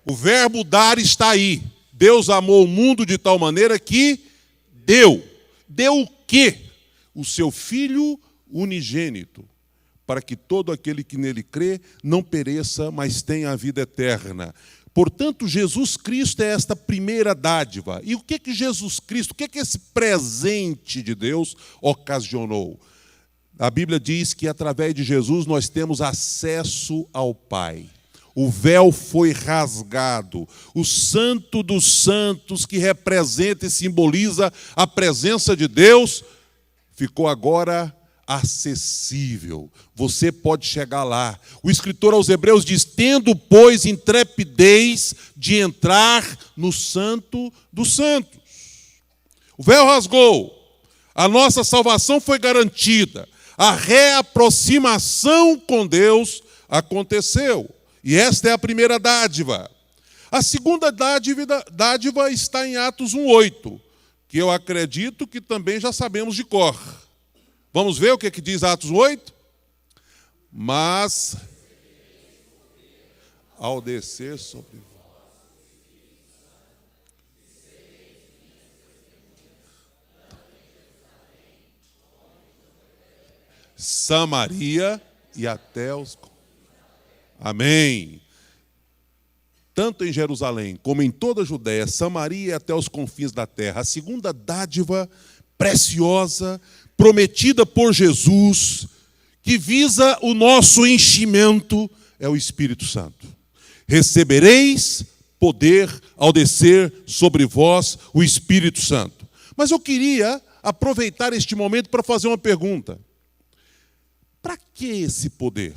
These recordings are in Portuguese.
O verbo dar está aí. Deus amou o mundo de tal maneira que deu. Deu o quê? O seu Filho unigênito, para que todo aquele que nele crê não pereça, mas tenha a vida eterna. Portanto, Jesus Cristo é esta primeira dádiva. E o que Jesus Cristo, o que esse presente de Deus ocasionou? A Bíblia diz que através de Jesus nós temos acesso ao Pai. O véu foi rasgado. O Santo dos Santos, que representa e simboliza a presença de Deus, ficou agora acessível. Você pode chegar lá. O escritor aos Hebreus diz: tendo, pois, intrepidez de entrar no Santo dos Santos. O véu rasgou. A nossa salvação foi garantida. A reaproximação com Deus aconteceu. E esta é a primeira dádiva. A segunda dádiva está em Atos 1:8, que eu acredito que também já sabemos de cor. Vamos ver o que diz Atos 8? Mas, ao descer sobre vós, Samaria e até os... Amém. Tanto em Jerusalém como em toda a Judéia, Samaria e até os confins da terra. A segunda dádiva preciosa, prometida por Jesus, que visa o nosso enchimento, é o Espírito Santo. Recebereis poder ao descer sobre vós o Espírito Santo. Mas eu queria aproveitar este momento para fazer uma pergunta. Para que esse poder?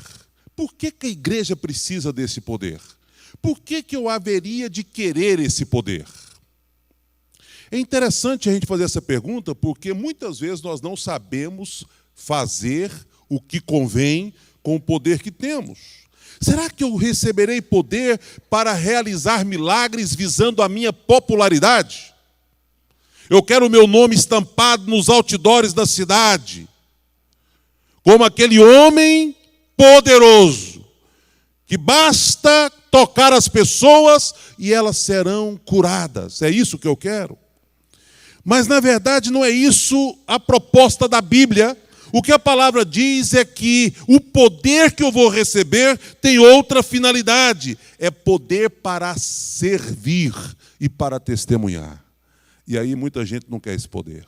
Por que a igreja precisa desse poder? Por que eu haveria de querer esse poder? É interessante a gente fazer essa pergunta, porque muitas vezes nós não sabemos fazer o que convém com o poder que temos. Será que eu receberei poder para realizar milagres visando a minha popularidade? Eu quero o meu nome estampado nos outdoors da cidade, como aquele homem poderoso, que basta tocar as pessoas e elas serão curadas. É isso que eu quero? Mas, na verdade, não é isso a proposta da Bíblia. O que a palavra diz é que o poder que eu vou receber tem outra finalidade. É poder para servir e para testemunhar. E aí muita gente não quer esse poder.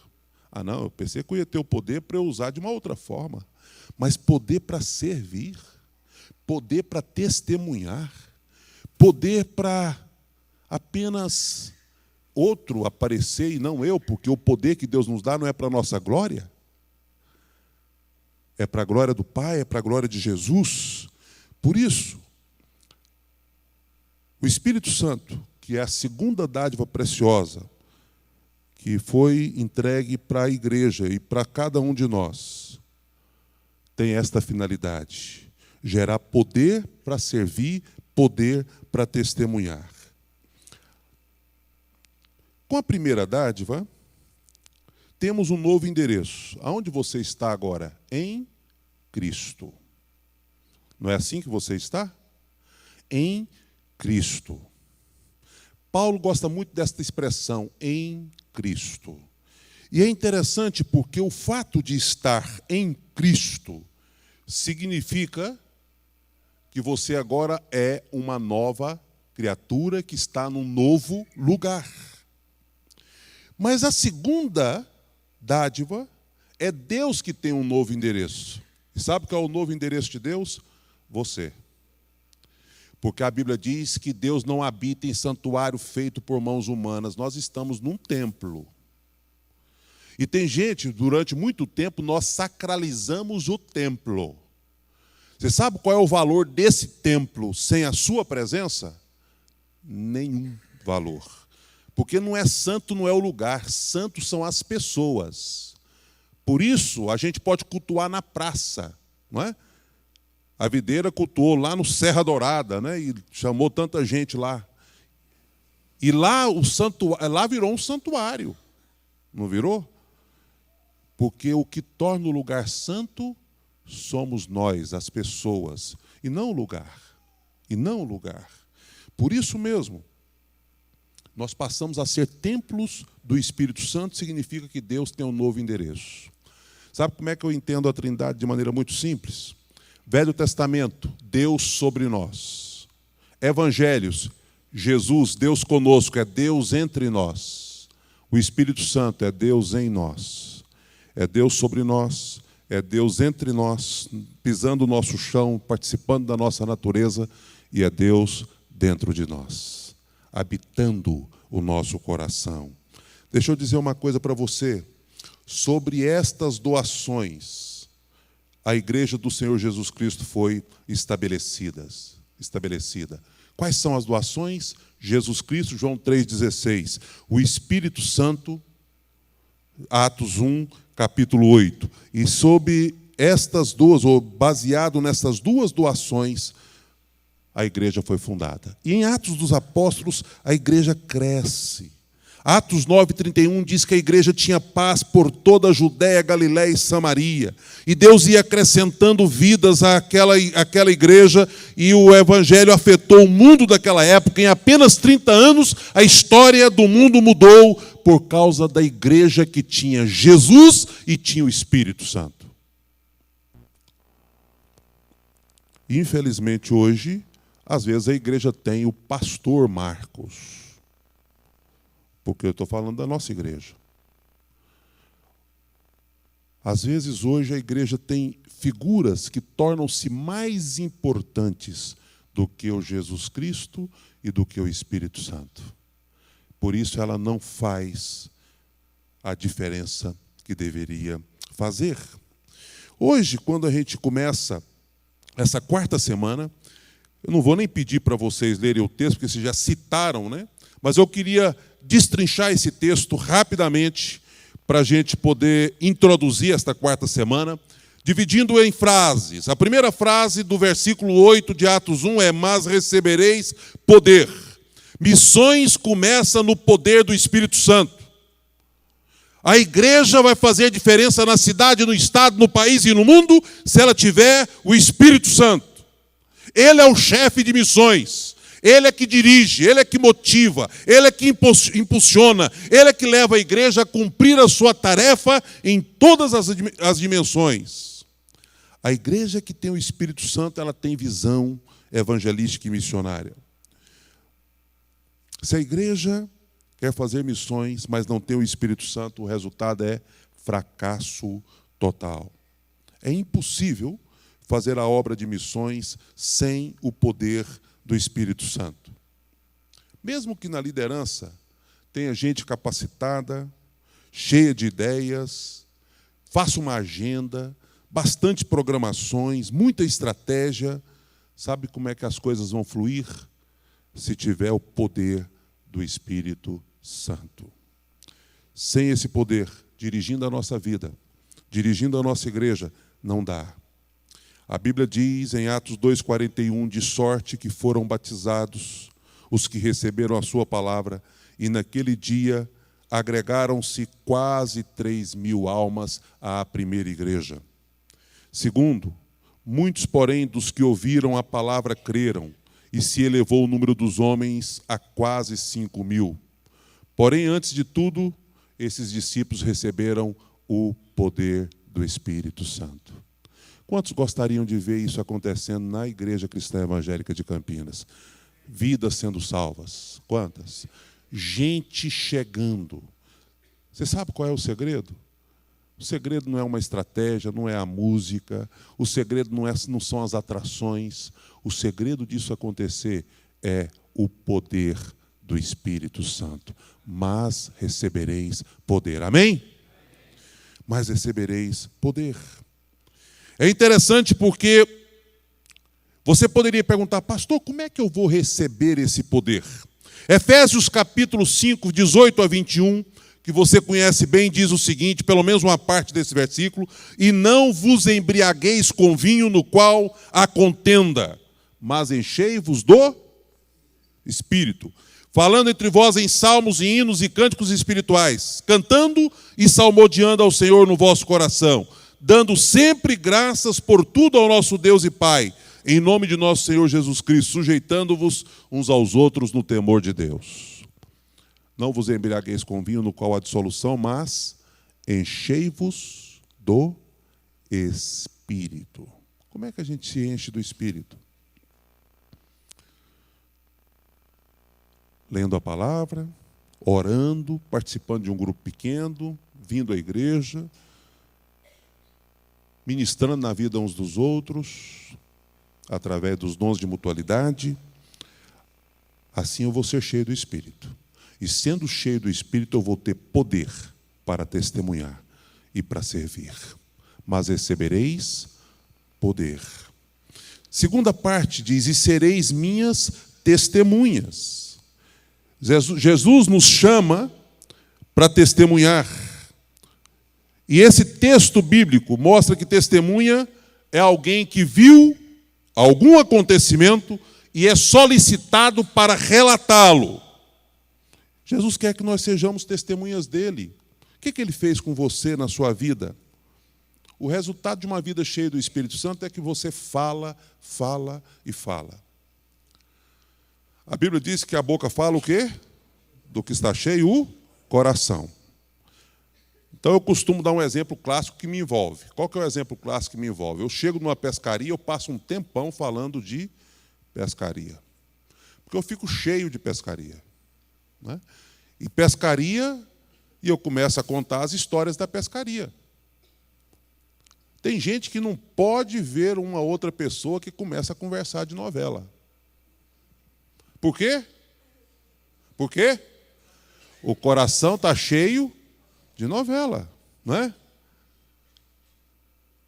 Ah, não, eu pensei que eu ia ter o poder para eu usar de uma outra forma. Mas poder para servir, poder para testemunhar, poder para apenas outro aparecer e não eu, porque o poder que Deus nos dá não é para a nossa glória, é para a glória do Pai, é para a glória de Jesus. Por isso, o Espírito Santo, que é a segunda dádiva preciosa, que foi entregue para a igreja e para cada um de nós, tem esta finalidade: gerar poder para servir, poder para testemunhar. Com a primeira dádiva, temos um novo endereço. Aonde você está agora? Em Cristo. Não é assim que você está? Em Cristo. Paulo gosta muito desta expressão, em Cristo. E é interessante porque o fato de estar em Cristo significa que você agora é uma nova criatura que está num novo lugar. Mas a segunda dádiva é Deus que tem um novo endereço. E sabe qual é o novo endereço de Deus? Você. Porque a Bíblia diz que Deus não habita em santuário feito por mãos humanas. Nós estamos num templo. E tem gente, durante muito tempo, nós sacralizamos o templo. Você sabe qual é o valor desse templo sem a sua presença? Nenhum valor. Porque não é santo, não é o lugar. Santo são as pessoas. Por isso, a gente pode cultuar na praça, não é? A videira cultuou lá no Serra Dourada, né? E chamou tanta gente lá. E lá, lá virou um santuário. Não virou? Porque o que torna o lugar santo somos nós, as pessoas, e não o lugar. E não o lugar. Por isso mesmo, nós passamos a ser templos do Espírito Santo, significa que Deus tem um novo endereço. Sabe como é que eu entendo a Trindade de maneira muito simples? Velho Testamento, Deus sobre nós. Evangelhos, Jesus, Deus conosco, é Deus entre nós. O Espírito Santo é Deus em nós. É Deus sobre nós, é Deus entre nós, pisando o nosso chão, participando da nossa natureza, e é Deus dentro de nós, habitando o nosso coração. Deixa eu dizer uma coisa para você. Sobre estas doações, a Igreja do Senhor Jesus Cristo foi estabelecida. Quais são as doações? Jesus Cristo, João 3,16. O Espírito Santo, Atos 1, capítulo 8. E sob estas duas, ou baseado nessas duas doações, a igreja foi fundada. E em Atos dos Apóstolos, a igreja cresce. Atos 9:31 diz que a igreja tinha paz por toda a Judéia, Galiléia e Samaria. E Deus ia acrescentando vidas àquela igreja, e o evangelho afetou o mundo daquela época. Em apenas 30 anos, a história do mundo mudou por causa da igreja que tinha Jesus e tinha o Espírito Santo. Infelizmente, hoje, às vezes a igreja tem o pastor Marcos. Porque eu estou falando da nossa igreja. Às vezes, hoje, a igreja tem figuras que tornam-se mais importantes do que o Jesus Cristo e do que o Espírito Santo. Por isso, ela não faz a diferença que deveria fazer. Hoje, quando a gente começa essa quarta semana, eu não vou nem pedir para vocês lerem o texto, porque vocês já citaram, né? Mas eu queria destrinchar esse texto rapidamente para a gente poder introduzir esta quarta semana, dividindo em frases. A primeira frase do versículo 8 de Atos 1 é: mas recebereis poder. Missões começa no poder do Espírito Santo. A igreja vai fazer diferença na cidade, no estado, no país e no mundo se ela tiver o Espírito Santo. Ele é o chefe de missões. Ele é que dirige, ele é que motiva, ele é que impulsiona, ele é que leva a igreja a cumprir a sua tarefa em todas as dimensões. A igreja que tem o Espírito Santo, ela tem visão evangelística e missionária. Se a igreja quer fazer missões, mas não tem o Espírito Santo, o resultado é fracasso total. É impossível fazer a obra de missões sem o poder do Espírito Santo. Mesmo que na liderança tenha gente capacitada, cheia de ideias, faça uma agenda, bastante programações, muita estratégia, sabe como é que as coisas vão fluir? Se tiver o poder do Espírito Santo. Sem esse poder, dirigindo a nossa vida, dirigindo a nossa igreja, não dá. A Bíblia diz em Atos 2,41, de sorte que foram batizados os que receberam a sua palavra, e naquele dia agregaram-se quase 3.000 almas à primeira igreja. Segundo, muitos, porém, dos que ouviram a palavra creram, e se elevou o número dos homens a quase 5.000. Porém, antes de tudo, esses discípulos receberam o poder do Espírito Santo. Quantos gostariam de ver isso acontecendo na Igreja Cristã Evangélica de Campinas? Vidas sendo salvas. Quantas? Gente chegando. Você sabe qual é o segredo? O segredo não é uma estratégia, não é a música, o segredo não são as atrações. O segredo disso acontecer é o poder do Espírito Santo. Mas recebereis poder. Amém? Mas recebereis poder. É interessante porque você poderia perguntar: pastor, como é que eu vou receber esse poder? Efésios capítulo 5, 18 a 21, que você conhece bem, diz o seguinte, pelo menos uma parte desse versículo: e não vos embriagueis com vinho no qual há contenda, mas enchei-vos do Espírito, falando entre vós em salmos e hinos e cânticos espirituais, cantando e salmodiando ao Senhor no vosso coração, dando sempre graças por tudo ao nosso Deus e Pai, em nome de nosso Senhor Jesus Cristo, sujeitando-vos uns aos outros no temor de Deus. Não vos embriagueis com vinho, no qual há dissolução, mas enchei-vos do Espírito. Como é que a gente se enche do Espírito? Lendo a palavra, orando, participando de um grupo pequeno, vindo à igreja, ministrando na vida uns dos outros, através dos dons de mutualidade. Assim eu vou ser cheio do Espírito. E sendo cheio do Espírito, eu vou ter poder para testemunhar e para servir. Mas recebereis poder. Segunda parte diz: e sereis minhas testemunhas. Jesus nos chama para testemunhar. E esse texto bíblico mostra que testemunha é alguém que viu algum acontecimento e é solicitado para relatá-lo. Jesus quer que nós sejamos testemunhas dele. O que ele fez com você na sua vida? O resultado de uma vida cheia do Espírito Santo é que você fala, fala e fala. A Bíblia diz que a boca fala o quê? Do que está cheio o coração. Então eu costumo dar um exemplo clássico que me envolve. Qual que é o exemplo clássico que me envolve? Eu chego numa pescaria, eu passo um tempão falando de pescaria. Porque eu fico cheio de pescaria. Né? E pescaria, e eu começo a contar as histórias da pescaria. Tem gente que não pode ver uma outra pessoa que começa a conversar de novela. Por quê? Por quê? O coração está cheio de novela, não é?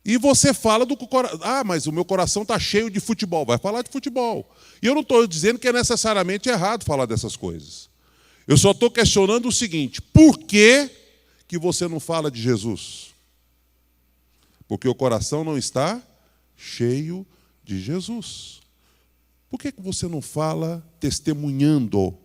E você fala do coração. Ah, mas o meu coração está cheio de futebol. Vai falar de futebol. E eu não estou dizendo que é necessariamente errado falar dessas coisas. Eu só estou questionando o seguinte: por que você não fala de Jesus? Porque o coração não está cheio de Jesus. Por que você não fala testemunhando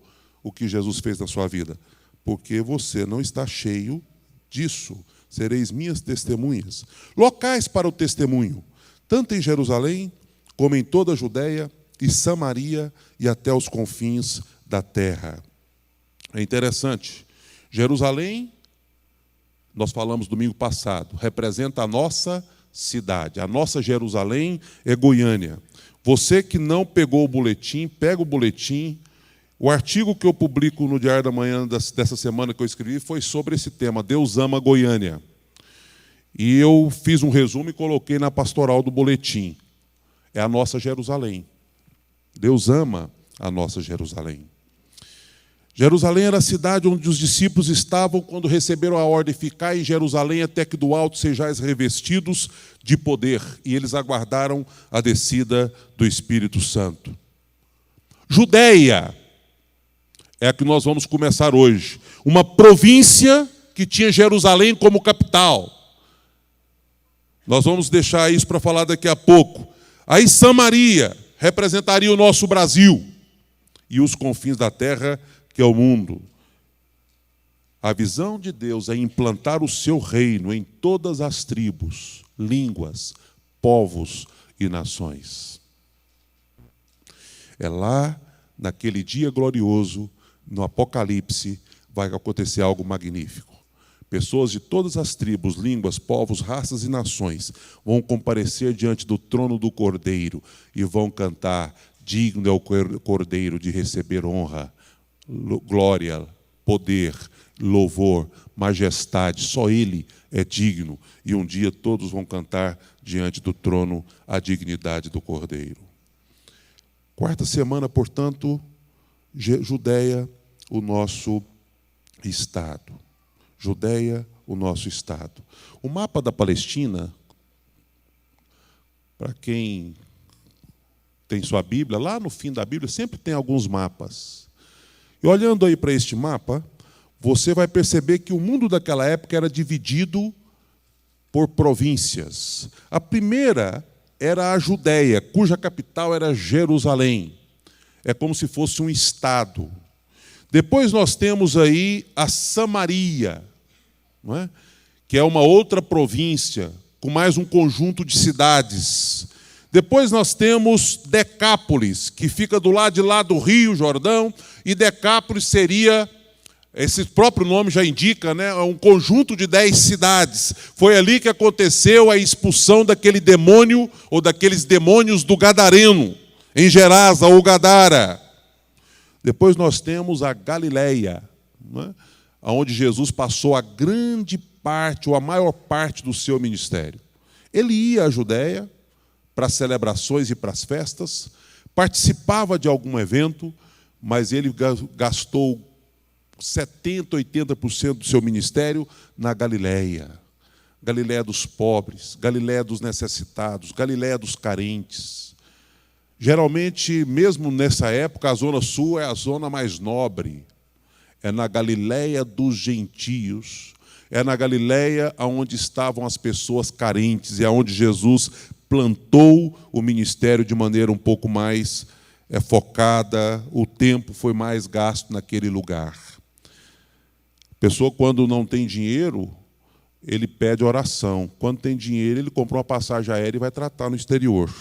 o que Jesus fez na sua vida? Porque você não está cheio disso. Sereis minhas testemunhas. Locais para o testemunho, tanto em Jerusalém, como em toda a Judéia e Samaria e até os confins da terra. É interessante. Jerusalém, nós falamos domingo passado, representa a nossa cidade. A nossa Jerusalém é Goiânia. Você que não pegou o boletim, pega o boletim. O artigo que eu publico no Diário da Manhã dessa semana que eu escrevi foi sobre esse tema: Deus ama Goiânia. E eu fiz um resumo e coloquei na pastoral do boletim. É a nossa Jerusalém. Deus ama a nossa Jerusalém. Jerusalém era a cidade onde os discípulos estavam quando receberam a ordem: ficai em Jerusalém até que do alto sejais revestidos de poder. E eles aguardaram a descida do Espírito Santo. Judéia é a que nós vamos começar hoje. Uma província que tinha Jerusalém como capital. Nós vamos deixar isso para falar daqui a pouco. Aí Samaria representaria o nosso Brasil. E os confins da terra, que é o mundo. A visão de Deus é implantar o seu reino em todas as tribos, línguas, povos e nações. É lá, naquele dia glorioso, no Apocalipse, vai acontecer algo magnífico. Pessoas de todas as tribos, línguas, povos, raças e nações vão comparecer diante do trono do Cordeiro e vão cantar: digno é o Cordeiro de receber honra, glória, poder, louvor, majestade. Só Ele é digno. E um dia todos vão cantar diante do trono a dignidade do Cordeiro. Quarta semana, portanto, Judéia, o nosso estado. Judéia, o nosso estado. O mapa da Palestina, para quem tem sua Bíblia, lá no fim da Bíblia sempre tem alguns mapas. E olhando aí para este mapa, você vai perceber que o mundo daquela época era dividido por províncias. A primeira era a Judéia, cuja capital era Jerusalém. É como se fosse um estado. Depois nós temos aí a Samaria, não é? Que é uma outra província, com mais um conjunto de cidades. Depois nós temos Decápolis, que fica do lado de lá do Rio Jordão, e Decápolis seria, esse próprio nome já indica, né, um conjunto de 10 cidades. Foi ali que aconteceu a expulsão daquele demônio, ou daqueles demônios do Gadareno, em Gerasa ou Gadara. Depois nós temos a Galileia, né, onde Jesus passou a grande parte, ou a maior parte do seu ministério. Ele ia à Judéia para as celebrações e para as festas, participava de algum evento, mas ele gastou 70%, 80% do seu ministério na Galileia. Galileia dos pobres, Galileia dos necessitados, Galileia dos carentes. Geralmente, mesmo nessa época, a zona sul é a zona mais nobre. É na Galileia dos gentios. É na Galileia onde estavam as pessoas carentes e onde Jesus plantou o ministério de maneira um pouco mais focada, o tempo foi mais gasto naquele lugar. A pessoa, quando não tem dinheiro, ele pede oração. Quando tem dinheiro, ele compra uma passagem aérea e vai tratar no exterior.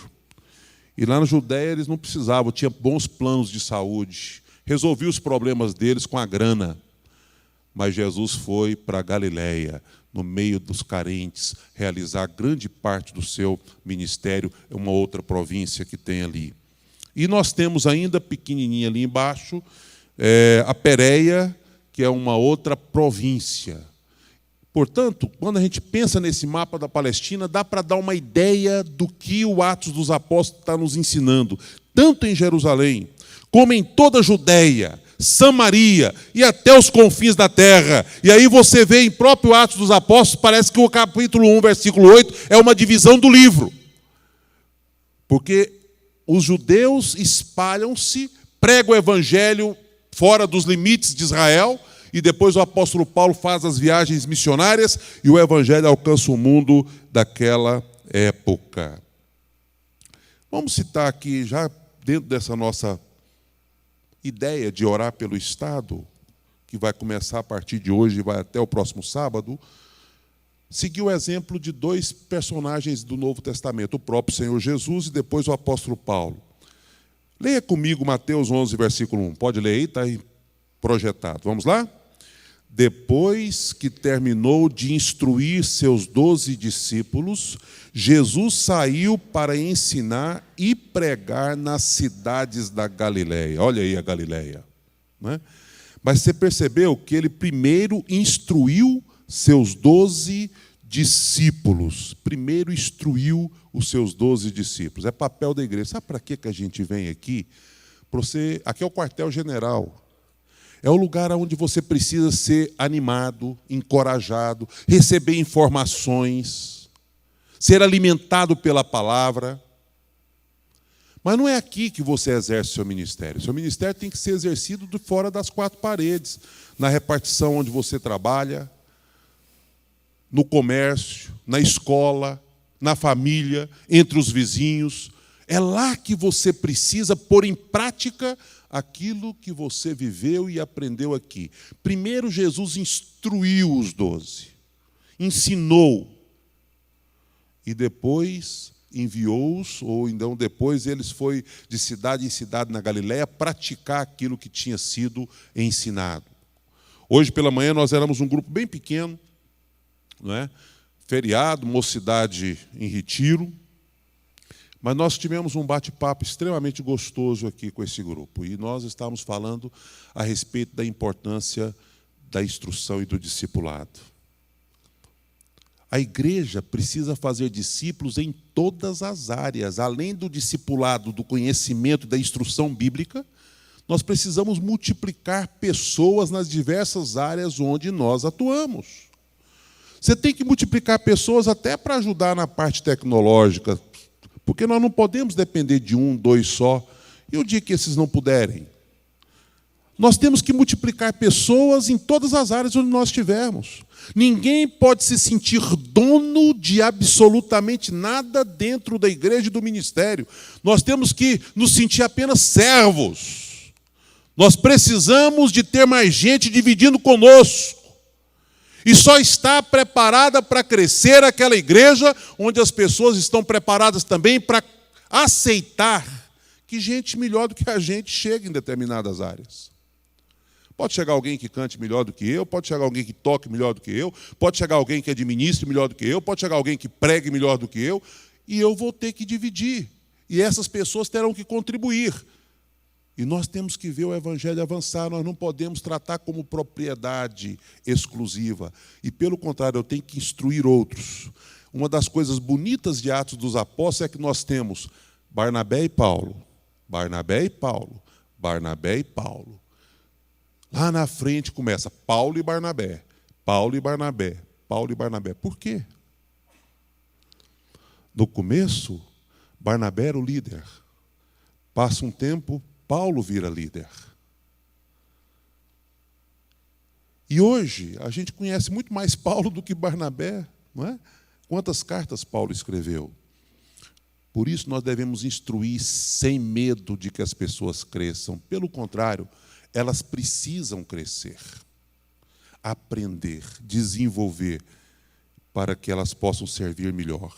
E lá na Judéia eles não precisavam, tinha bons planos de saúde, resolvia os problemas deles com a grana. Mas Jesus foi para a Galileia, no meio dos carentes, realizar grande parte do seu ministério em uma outra província que tem ali. E nós temos ainda, pequenininha ali embaixo, a Pérea, que é uma outra província. Portanto, quando a gente pensa nesse mapa da Palestina, dá para dar uma ideia do que o Atos dos Apóstolos está nos ensinando, tanto em Jerusalém, como em toda a Judéia, Samaria e até os confins da terra. E aí você vê em próprio Atos dos Apóstolos, parece que o capítulo 1, versículo 8, é uma divisão do livro. Porque os judeus espalham-se, pregam o evangelho fora dos limites de Israel, e depois o apóstolo Paulo faz as viagens missionárias e o evangelho alcança o mundo daquela época. Vamos citar aqui, já dentro dessa nossa ideia de orar pelo Estado, que vai começar a partir de hoje e vai até o próximo sábado, seguir o exemplo de 2 personagens do Novo Testamento, o próprio Senhor Jesus e depois o apóstolo Paulo. Leia comigo Mateus 11, versículo 1. Pode ler aí, está aí projetado. Vamos lá? Depois que terminou de instruir seus 12 discípulos, Jesus saiu para ensinar e pregar nas cidades da Galileia. Olha aí a Galileia, né? Mas você percebeu que ele primeiro instruiu seus 12 discípulos. Primeiro instruiu os seus 12 discípulos. É papel da igreja. Sabe para que a gente vem aqui? Aqui é o quartel-general. É o lugar onde você precisa ser animado, encorajado, receber informações, ser alimentado pela palavra. Mas não é aqui que você exerce o seu ministério. O seu ministério tem que ser exercido de fora das 4 paredes, na repartição onde você trabalha, no comércio, na escola, na família, entre os vizinhos. É lá que você precisa pôr em prática aquilo que você viveu e aprendeu aqui. Primeiro, Jesus instruiu os 12, ensinou, e depois enviou-os, ou então depois eles foram de cidade em cidade na Galileia praticar aquilo que tinha sido ensinado. Hoje pela manhã nós éramos um grupo bem pequeno, não é? Feriado, mocidade em retiro, mas nós tivemos um bate-papo extremamente gostoso aqui com esse grupo. E nós estávamos falando a respeito da importância da instrução e do discipulado. A igreja precisa fazer discípulos em todas as áreas. Além do discipulado, do conhecimento, da instrução bíblica, nós precisamos multiplicar pessoas nas diversas áreas onde nós atuamos. Você tem que multiplicar pessoas até para ajudar na parte tecnológica, porque nós não podemos depender de 1, 2 só, e o dia que esses não puderem. Nós temos que multiplicar pessoas em todas as áreas onde nós estivermos. Ninguém pode se sentir dono de absolutamente nada dentro da igreja e do ministério. Nós temos que nos sentir apenas servos. Nós precisamos de ter mais gente dividindo conosco. E só está preparada para crescer aquela igreja onde as pessoas estão preparadas também para aceitar que gente melhor do que a gente chega em determinadas áreas. Pode chegar alguém que cante melhor do que eu, pode chegar alguém que toque melhor do que eu, pode chegar alguém que administre melhor do que eu, pode chegar alguém que pregue melhor do que eu, e eu vou ter que dividir. E essas pessoas terão que contribuir. E nós temos que ver o Evangelho avançar, nós não podemos tratar como propriedade exclusiva. E, pelo contrário, eu tenho que instruir outros. Uma das coisas bonitas de Atos dos Apóstolos é que nós temos Barnabé e Paulo, Barnabé e Paulo, Barnabé e Paulo. Lá na frente começa Paulo e Barnabé, Paulo e Barnabé, Paulo e Barnabé. Por quê? No começo, Barnabé era o líder. Passa um tempo, Paulo vira líder. E hoje, a gente conhece muito mais Paulo do que Barnabé, não é? Quantas cartas Paulo escreveu? Por isso, nós devemos instruir sem medo de que as pessoas cresçam. Pelo contrário, elas precisam crescer, aprender, desenvolver, para que elas possam servir melhor.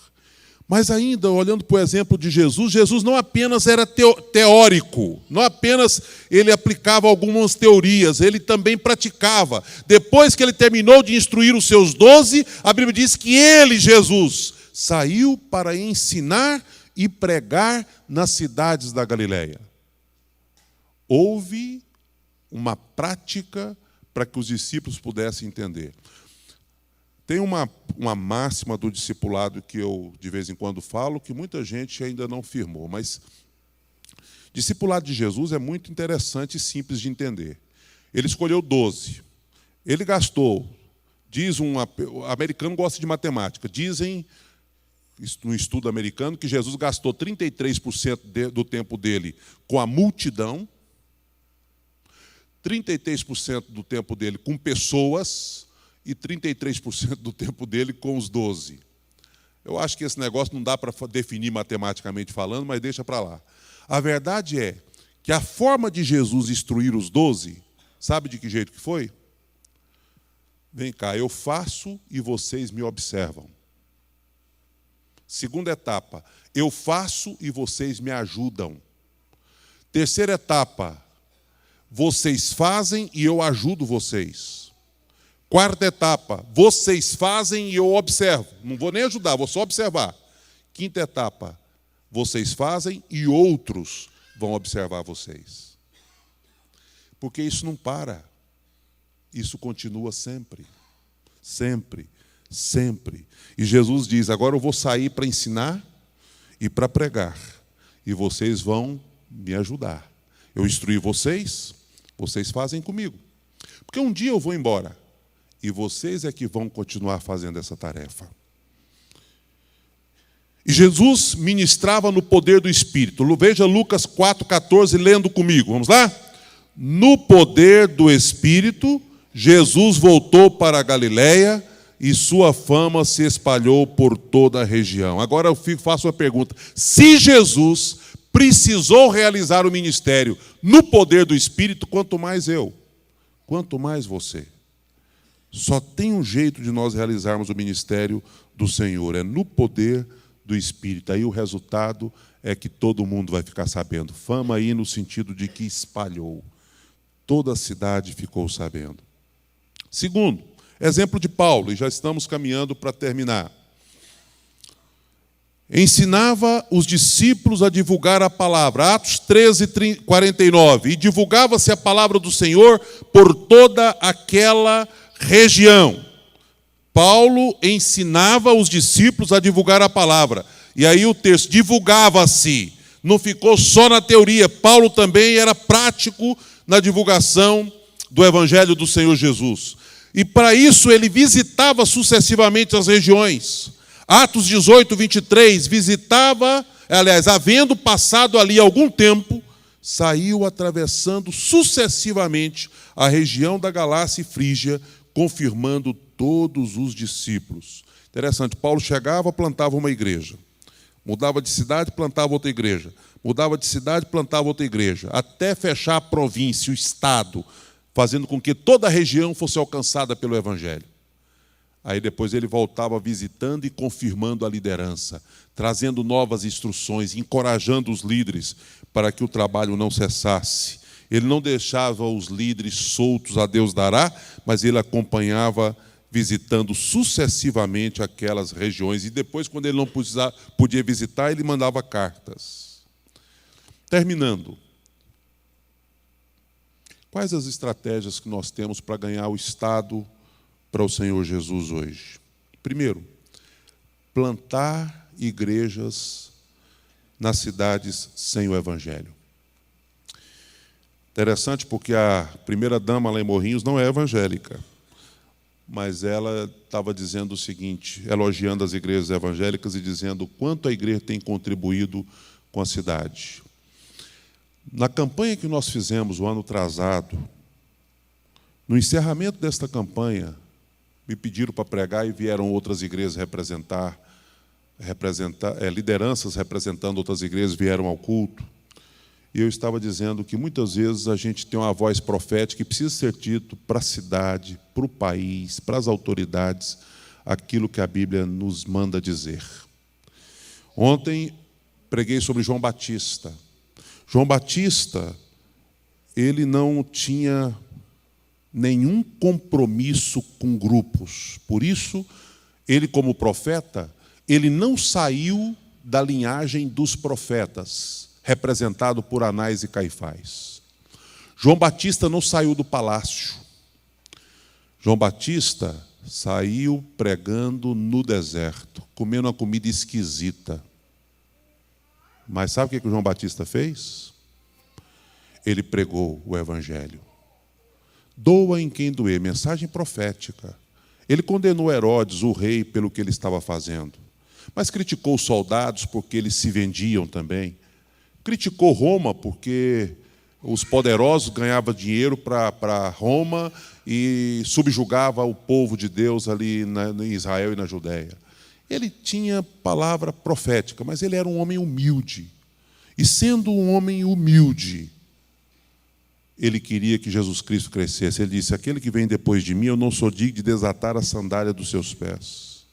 Mas ainda, olhando para o exemplo de Jesus, Jesus não apenas era teórico, não apenas ele aplicava algumas teorias, ele também praticava. Depois que ele terminou de instruir os seus 12, a Bíblia diz que ele, Jesus, saiu para ensinar e pregar nas cidades da Galileia. Houve uma prática para que os discípulos pudessem entender. Tem uma máxima do discipulado que eu, de vez em quando, falo, que muita gente ainda não firmou, mas discipulado de Jesus é muito interessante e simples de entender. Ele escolheu 12. Ele gastou, o americano gosta de matemática, dizem, no estudo americano, que Jesus gastou 33% do tempo dele com a multidão, 33% do tempo dele com pessoas e 33% do tempo dele com os 12. Eu acho que esse negócio não dá para definir matematicamente falando, mas deixa para lá. A verdade é que a forma de Jesus instruir os 12, sabe de que jeito que foi? Vem cá, eu faço e vocês me observam. Segunda etapa, eu faço e vocês me ajudam. Terceira etapa, vocês fazem e eu ajudo vocês. Quarta etapa, vocês fazem e eu observo. Não vou nem ajudar, vou só observar. Quinta etapa, vocês fazem e outros vão observar vocês. Porque isso não para. Isso continua sempre. Sempre. Sempre. E Jesus diz, agora eu vou sair para ensinar e para pregar. E vocês vão me ajudar. Eu instruí vocês, vocês fazem comigo. Porque um dia eu vou embora. E vocês é que vão continuar fazendo essa tarefa. E Jesus ministrava no poder do Espírito. Veja Lucas 4,14, lendo comigo. Vamos lá? No poder do Espírito, Jesus voltou para a Galileia e sua fama se espalhou por toda a região. Agora eu faço uma pergunta. Se Jesus precisou realizar o ministério no poder do Espírito, quanto mais eu, quanto mais você. Só tem um jeito de nós realizarmos o ministério do Senhor, é no poder do Espírito. Aí o resultado é que todo mundo vai ficar sabendo. Fama aí no sentido de que espalhou. Toda a cidade ficou sabendo. Segundo, exemplo de Paulo, e já estamos caminhando para terminar. Ensinava os discípulos a divulgar a palavra, Atos 13:49, e divulgava-se a palavra do Senhor por toda aquela região. Paulo ensinava os discípulos a divulgar a palavra. E aí o texto, divulgava-se, não ficou só na teoria. Paulo também era prático na divulgação do Evangelho do Senhor Jesus. E para isso ele visitava sucessivamente as regiões. Atos 18:23, visitava, aliás, havendo passado ali algum tempo, saiu atravessando sucessivamente a região da Galácia e Frígia, confirmando todos os discípulos. Interessante, Paulo chegava, plantava uma igreja. Mudava de cidade, plantava outra igreja. Mudava de cidade, plantava outra igreja. Até fechar a província, o estado, fazendo com que toda a região fosse alcançada pelo Evangelho. Aí depois ele voltava visitando e confirmando a liderança, trazendo novas instruções, encorajando os líderes para que o trabalho não cessasse. Ele não deixava os líderes soltos, a Deus dará, mas ele acompanhava visitando sucessivamente aquelas regiões. E depois, quando ele não podia visitar, ele mandava cartas. Terminando. Quais as estratégias que nós temos para ganhar o Estado para o Senhor Jesus hoje? Primeiro, plantar igrejas nas cidades sem o Evangelho. Interessante porque a primeira-dama lá em Morrinhos não é evangélica, mas ela estava dizendo o seguinte, elogiando as igrejas evangélicas e dizendo o quanto a igreja tem contribuído com a cidade. Na campanha que nós fizemos o ano atrasado, no encerramento desta campanha, me pediram para pregar e vieram outras igrejas representar lideranças representando outras igrejas vieram ao culto. E eu estava dizendo que muitas vezes a gente tem uma voz profética que precisa ser dito para a cidade, para o país, para as autoridades, aquilo que a Bíblia nos manda dizer. Ontem preguei sobre João Batista. João Batista, ele não tinha nenhum compromisso com grupos. Por isso, ele como profeta, ele não saiu da linhagem dos profetas, representado por Anás e Caifás. João Batista não saiu do palácio. João Batista saiu pregando no deserto, comendo uma comida esquisita. Mas sabe o que o João Batista fez? Ele pregou o Evangelho. Doa em quem doer, mensagem profética. Ele condenou Herodes, o rei, pelo que ele estava fazendo. Mas criticou os soldados porque eles se vendiam também. Criticou Roma porque os poderosos ganhavam dinheiro para Roma e subjugava o povo de Deus ali em Israel e na Judéia. Ele tinha palavra profética, mas ele era um homem humilde. E sendo um homem humilde, ele queria que Jesus Cristo crescesse. Ele disse, aquele que vem depois de mim, eu não sou digno de desatar a sandália dos seus pés.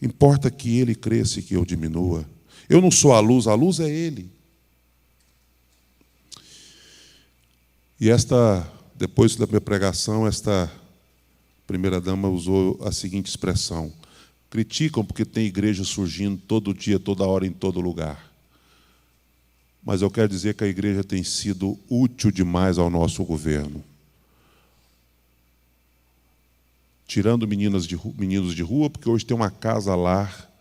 Importa que ele cresça e que eu diminua. Eu não sou a luz é ele. E depois da minha pregação, esta primeira-dama usou a seguinte expressão: criticam porque tem igreja surgindo todo dia, toda hora, em todo lugar. Mas eu quero dizer que a igreja tem sido útil demais ao nosso governo. Tirando meninos de rua, porque hoje tem uma casa-lar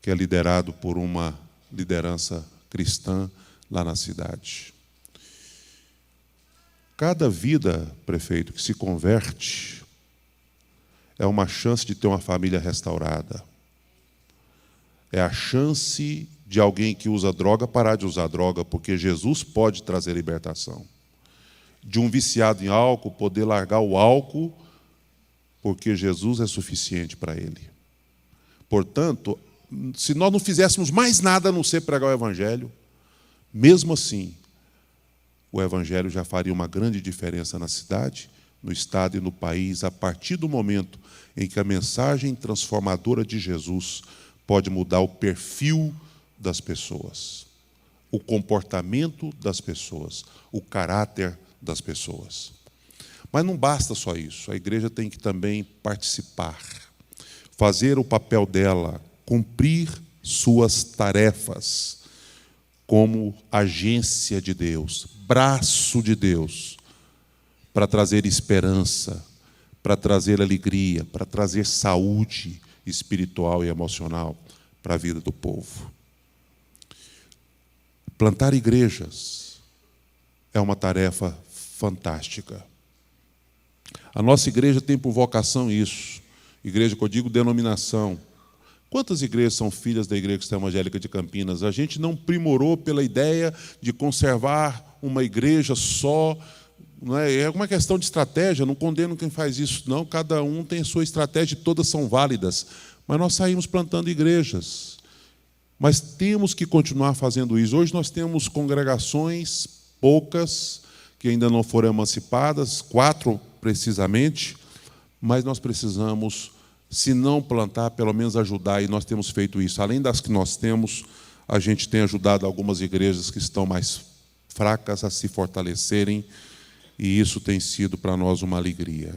que é liderado por uma liderança cristã lá na cidade. Cada vida, prefeito, que se converte é uma chance de ter uma família restaurada. É a chance de alguém que usa droga parar de usar droga, porque Jesus pode trazer libertação. De um viciado em álcool poder largar o álcool, porque Jesus é suficiente para ele. Portanto, se nós não fizéssemos mais nada a não ser pregar o Evangelho, mesmo assim, o Evangelho já faria uma grande diferença na cidade, no estado e no país, a partir do momento em que a mensagem transformadora de Jesus pode mudar o perfil das pessoas, o comportamento das pessoas, o caráter das pessoas. Mas não basta só isso, a igreja tem que também participar, fazer o papel dela, cumprir suas tarefas como agência de Deus, braço de Deus, para trazer esperança, para trazer alegria, para trazer saúde espiritual e emocional para a vida do povo. Plantar igrejas é uma tarefa fantástica. A nossa igreja tem por vocação isso. Igreja que eu digo denominação. Quantas igrejas são filhas da Igreja Cristã Evangélica de Campinas? A gente não primorou pela ideia de conservar uma igreja só. Não é uma questão de estratégia, não condeno quem faz isso, não. Cada um tem a sua estratégia e todas são válidas. Mas nós saímos plantando igrejas. Mas temos que continuar fazendo isso. Hoje nós temos congregações, poucas, que ainda não foram emancipadas, 4 precisamente, mas nós precisamos Se não plantar, pelo menos ajudar, e nós temos feito isso. Além das que nós temos, a gente tem ajudado algumas igrejas que estão mais fracas a se fortalecerem, e isso tem sido para nós uma alegria.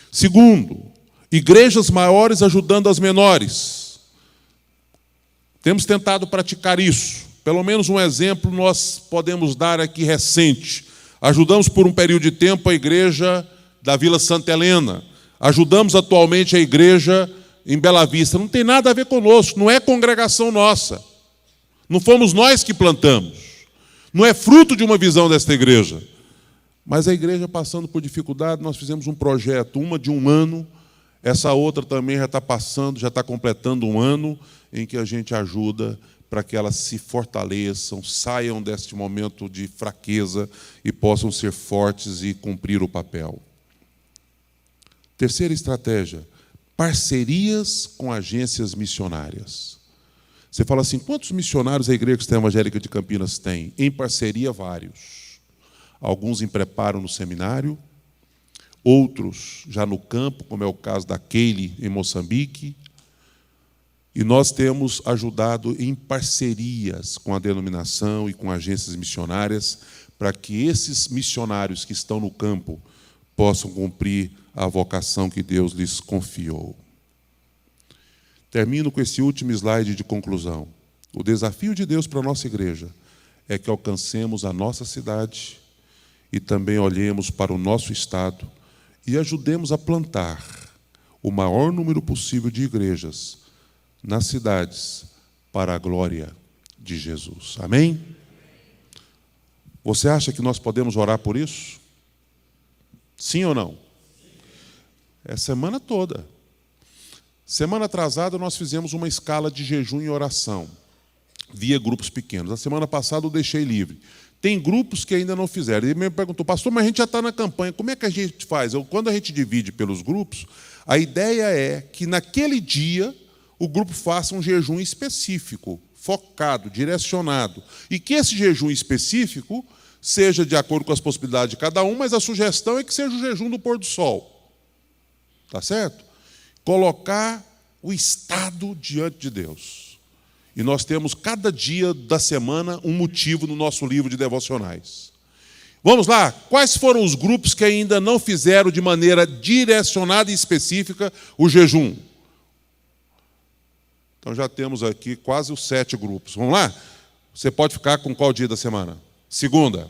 Segundo, igrejas maiores ajudando as menores. Temos tentado praticar isso. Pelo menos um exemplo nós podemos dar aqui recente. Ajudamos por um período de tempo a igreja da Vila Santa Helena. Ajudamos atualmente a igreja em Bela Vista. Não tem nada a ver conosco, não é congregação nossa. Não fomos nós que plantamos. Não é fruto de uma visão desta igreja. Mas a igreja passando por dificuldade, nós fizemos um projeto, uma de um ano, essa outra também já está passando, já está completando um ano, em que a gente ajuda para que elas se fortaleçam, saiam deste momento de fraqueza e possam ser fortes e cumprir o papel. Terceira estratégia, parcerias com agências missionárias. Você fala assim, quantos missionários a Igreja Cristã Evangélica de Campinas tem? Em parceria, vários. Alguns em preparo no seminário, outros já no campo, como é o caso da Keile, em Moçambique. E nós temos ajudado em parcerias com a denominação e com agências missionárias para que esses missionários que estão no campo possam cumprir a vocação que Deus lhes confiou. Termino com esse último slide de conclusão. O desafio de Deus para a nossa igreja é que alcancemos a nossa cidade e também olhemos para o nosso estado e ajudemos a plantar o maior número possível de igrejas nas cidades para a glória de Jesus. Amém? Você acha que nós podemos orar por isso? Sim ou não? É semana toda. Semana atrasada nós fizemos uma escala de jejum e oração via grupos pequenos. A semana passada eu deixei livre. Tem grupos que ainda não fizeram. Ele me perguntou, pastor, mas a gente já está na campanha, como é que a gente faz? Quando a gente divide pelos grupos, a ideia é que naquele dia o grupo faça um jejum específico, focado, direcionado. E que esse jejum específico seja de acordo com as possibilidades de cada um, mas a sugestão é que seja o jejum do pôr do sol. Tá certo? Colocar o estado diante de Deus. E nós temos cada dia da semana um motivo no nosso livro de devocionais. Vamos lá? Quais foram os grupos que ainda não fizeram de maneira direcionada e específica o jejum? Então já temos aqui quase os 7 grupos. Vamos lá? Você pode ficar com qual dia da semana? Segunda.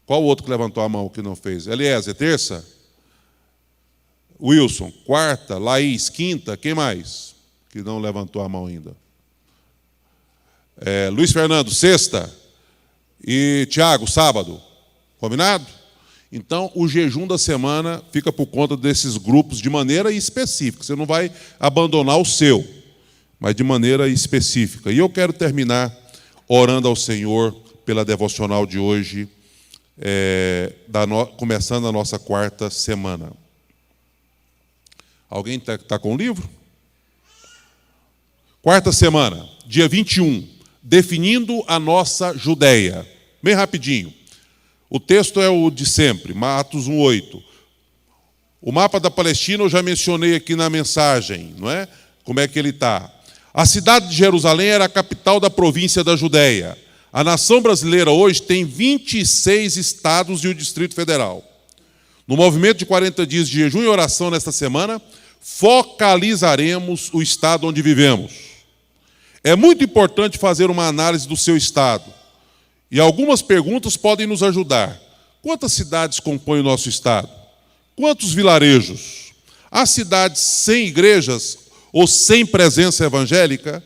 Qual o outro que levantou a mão que não fez? Eliezer, terça? Wilson, quarta. Laís, quinta. Quem mais que não levantou a mão ainda? Luiz Fernando, sexta. E Tiago, sábado. Combinado? Então, o jejum da semana fica por conta desses grupos de maneira específica. Você não vai abandonar o seu, mas de maneira específica. E eu quero terminar orando ao Senhor pela devocional de hoje, começando a nossa 4ª semana. Alguém está com o livro? 4ª semana, dia 21, definindo a nossa Judéia. Bem rapidinho. O texto é o de sempre, Atos 1:8. O mapa da Palestina eu já mencionei aqui na mensagem, não é? Como é que ele está? A cidade de Jerusalém era a capital da província da Judéia. A nação brasileira hoje tem 26 estados e o Distrito Federal. No movimento de 40 dias de jejum e oração nesta semana, focalizaremos o estado onde vivemos. É muito importante fazer uma análise do seu estado. E algumas perguntas podem nos ajudar. Quantas cidades compõem o nosso estado? Quantos vilarejos? Há cidades sem igrejas ou sem presença evangélica?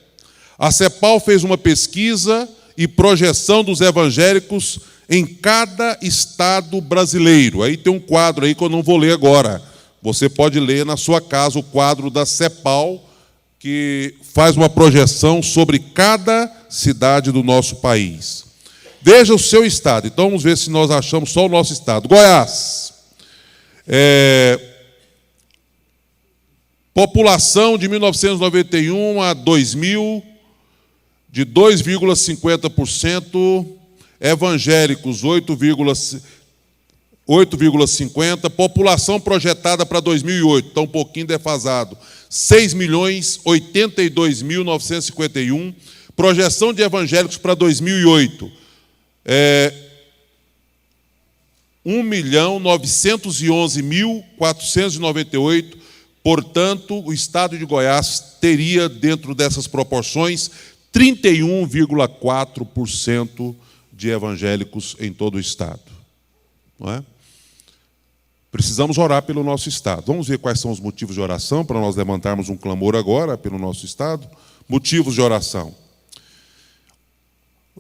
A CEPAL fez uma pesquisa e projeção dos evangélicos em cada estado brasileiro. Aí tem um quadro aí que eu não vou ler agora. Você pode ler na sua casa o quadro da CEPAL, que faz uma projeção sobre cada cidade do nosso país. Veja o seu estado. Então, vamos ver se nós achamos só o nosso estado. Goiás. População de 1991 a 2000, de 2,50%, evangélicos, 8,50. População projetada para 2008, está um pouquinho defasado, 6.082.951. Projeção de evangélicos para 2008, 1.911.498. Portanto, o estado de Goiás teria, dentro dessas proporções, 31,4% de evangélicos em todo o estado. Não é? Precisamos orar pelo nosso estado. Vamos ver quais são os motivos de oração para nós levantarmos um clamor agora pelo nosso estado. Motivos de oração.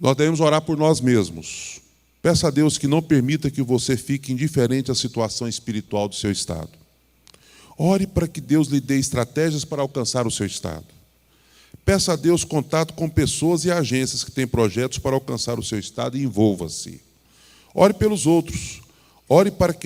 Nós devemos orar por nós mesmos. Peça a Deus que não permita que você fique indiferente à situação espiritual do seu estado. Ore para que Deus lhe dê estratégias para alcançar o seu estado. Peça a Deus contato com pessoas e agências que têm projetos para alcançar o seu estado e envolva-se. Ore pelos outros. Ore para que